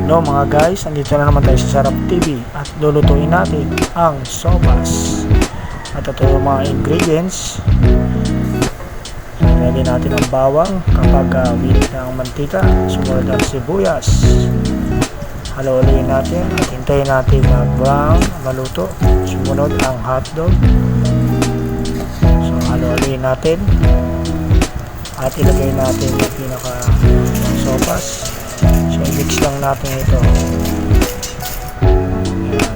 Hello mga guys, andito na naman tayo sa Sarap TV at lulutuin natin ang sopas. At ito yung mga ingredients. Ilagay natin ang bawang kapag winit na ang mantika. Sumunod ang sibuyas. Halo-haloyin natin at hintayin natin na brown, maluto. Sumunod ang hotdog. So halo-haloyin natin at ilagay natin yung pinaka sopas. So i-mix lang natin ito. Ayan.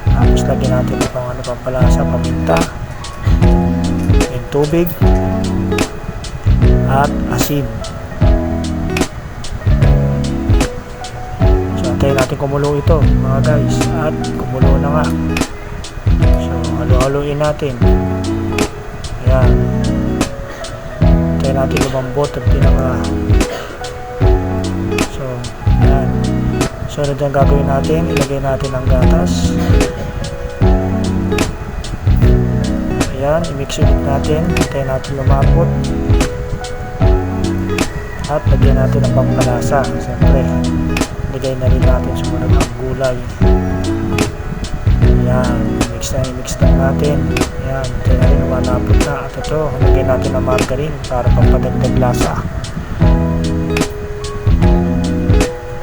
Tapos lagyan natin ng pampalasa, paminta, yung tubig at asin. So antayin natin kumulo ito mga guys. At kumulo na nga. So halo-haloin natin. Ayan. Antayin natin lumambot at pinaka. Sunod ang gagawin natin, ilagay natin ang gatas. Ayan, i-mix ulit natin, hintayin natin lumapot. At lagyan natin ang pampalasa. Siyempre, ilagay na rin natin sumunod ang gulay. Ayan, i-mix lang natin. Ayan, hintayin natin lumalapot na. At ito, lagyan natin ang margarine para pampadagdag lasa.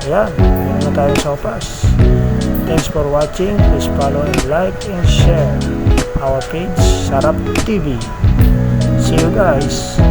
Ayan, yun na tayo sopas. Thanks for watching. Please follow and like and share our page, Sarap TV. See you guys.